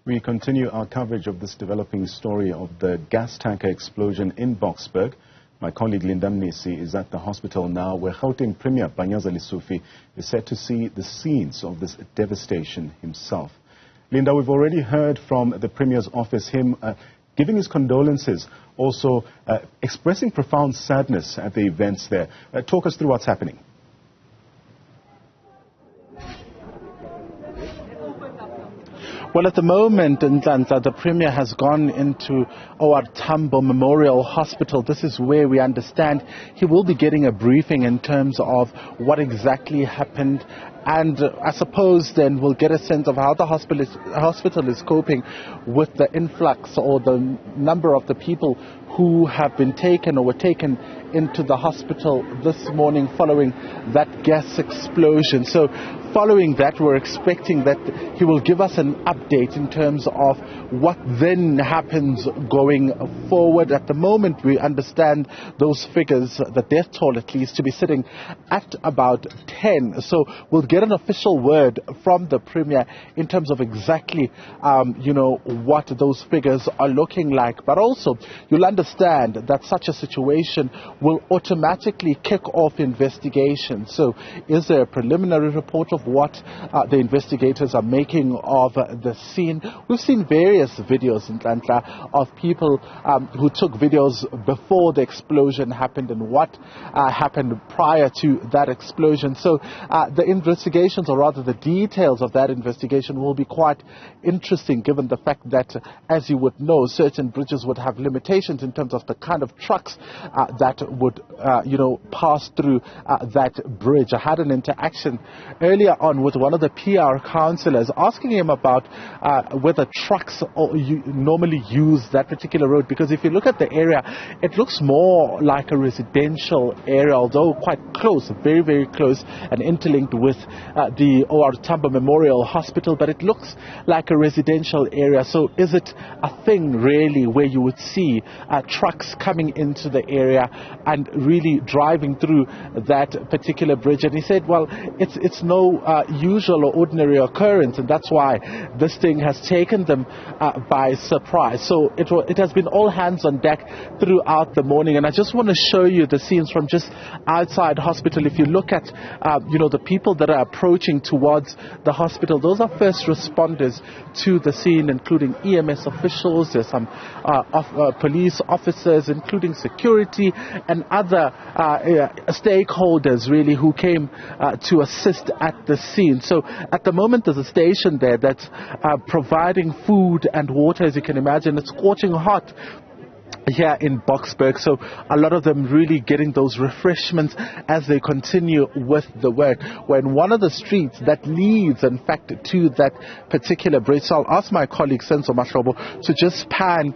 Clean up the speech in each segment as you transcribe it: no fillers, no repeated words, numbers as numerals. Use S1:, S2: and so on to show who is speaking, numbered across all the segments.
S1: We continue our coverage of this developing story of the gas tanker explosion in Boksburg. My colleague Mnisi is at the hospital now, where Gauteng Premier Panyaza Lesufi is set to see the scenes of this devastation himself. Linda, we've already heard from the Premier's office, him giving his condolences, also expressing profound sadness at the events there. Talk us through what's happening.
S2: Well, at the moment, Nhlanhla, the Premier has gone into OR Tambo Memorial Hospital. This is where we understand he will be getting a briefing in terms of what exactly happened. And I suppose then we'll get a sense of how the hospital is coping with the influx or the number of the people who have been taken or were taken into the hospital this morning following that gas explosion. So following that, we're expecting that he will give us an update in terms of what then happens going forward. At the moment, we understand those figures, the death toll at least, to be sitting at about 10. So we'll get an official word from the Premier in terms of exactly, what those figures are looking like. But also, you'll understand that such a situation will automatically kick off investigation. So is there a preliminary report of what the investigators are making of the scene? We've seen various videos in Nhlanhla of people who took videos before the explosion happened and what happened prior to that explosion. So the investigations, or rather the details of that investigation, will be quite interesting, given the fact that, as you would know, certain bridges would have limitations in terms of the kind of trucks that would pass through that bridge. I had an interaction earlier on with one of the PR councillors, asking him about whether trucks normally use that particular road, because if you look at the area, it looks more like a residential area, although quite close, very, very close, and interlinked with the OR Tambo Memorial Hospital, but it looks like a residential area. So is it a thing really where you would see trucks coming into the area and really driving through that particular bridge? And he said, well, it's no usual or ordinary occurrence, and that's why this thing has taken them by surprise. So it has been all hands on deck throughout the morning, and I just want to show you the scenes from just outside hospital. If you look at the people that are approaching towards the hospital, those are first responders to the scene, including EMS officials. There's some police officers, including security and other stakeholders really who came to assist at the scene. So at the moment, there's a station there that's providing food and water. As you can imagine, it's scorching hot here in Boksburg, so a lot of them really getting those refreshments as they continue with the work. We're in one of the streets that leads, in fact, to that particular bridge. So I'll ask my colleague Senzo Mashobo to just pan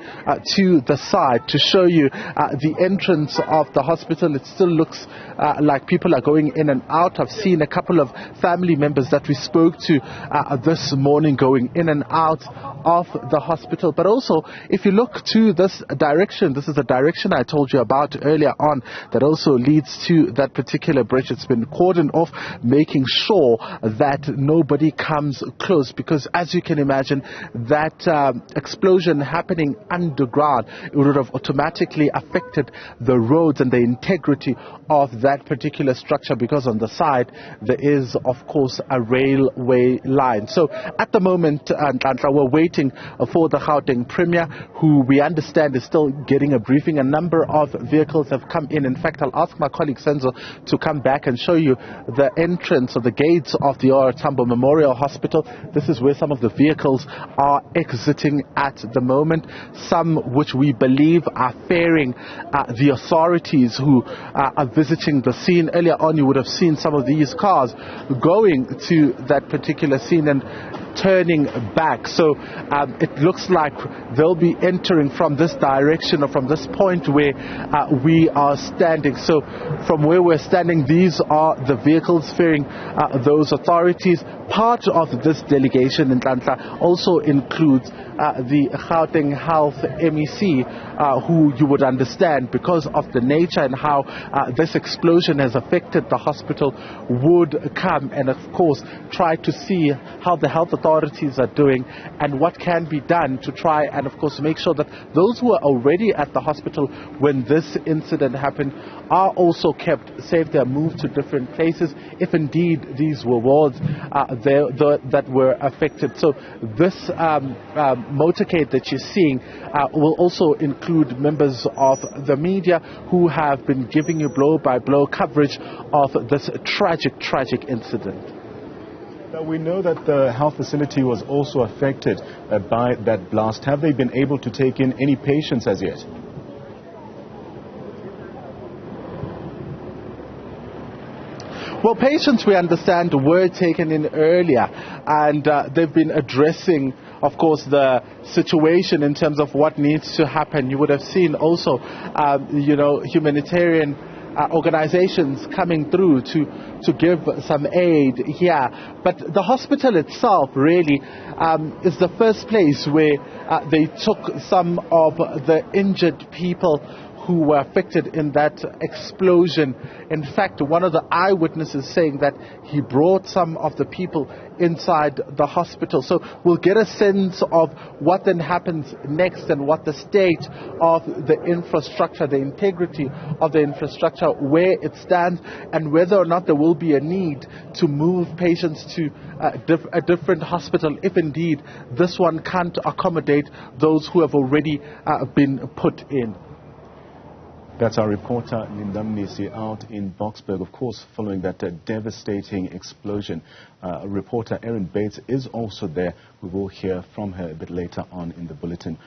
S2: to the side to show you the entrance of the hospital. It still looks like people are going in and out. I've seen a couple of family members that we spoke to this morning going in and out of the hospital. But also, if you look to this direction, this is the direction I told you about earlier on that also leads to that particular bridge. It's been cordoned off, making sure that nobody comes close, because as you can imagine, that explosion happening underground, it would have automatically affected the roads and the integrity of that particular structure, because on the side there is, of course, a railway line. So at the moment, Nhlanhla, we're waiting for the Gauteng Premier, who we understand is still getting a briefing. A number of vehicles have come in. In fact, I'll ask my colleague Senzo to come back and show you the entrance or the gates of the OR Tambo Memorial Hospital. This is where some of the vehicles are exiting at the moment, some which we believe are ferrying the authorities who are visiting the scene. Earlier on, you would have seen some of these cars going to that particular scene and turning back. So it looks like they'll be entering from this direction, or from this point where we are standing. So from where we're standing, these are the vehicles ferrying those authorities. Part of this delegation in Nhlanhla also includes the Gauteng Health MEC, who you would understand, because of the nature and how this explosion has affected the hospital, would come and of course try to see how the health authorities authorities are doing and what can be done to try and, of course, make sure that those who are already at the hospital when this incident happened are also kept safe. They are moved to different places if indeed these were wards that were affected. So this motorcade that you're seeing will also include members of the media who have been giving you blow-by-blow coverage of this tragic incident.
S1: Now, we know that the health facility was also affected by that blast. Have they been able to take in any patients as yet?
S2: Well, patients, we understand, were taken in earlier, and they've been addressing, of course, the situation in terms of what needs to happen. You would have seen also, humanitarian organizations coming through to give some aid here. But the hospital itself really is the first place where they took some of the injured people who were affected in that explosion. In fact, one of the eyewitnesses saying that he brought some of the people inside the hospital. So we'll get a sense of what then happens next and what the state of the infrastructure, the integrity of the infrastructure, where it stands, and whether or not there will be a need to move patients to a different hospital if indeed this one can't accommodate those who have already been put in.
S1: That's our reporter, Mnisi, out in Boksburg, of course, following that devastating explosion. Reporter Erin Bates is also there. We will hear from her a bit later on in the bulletin.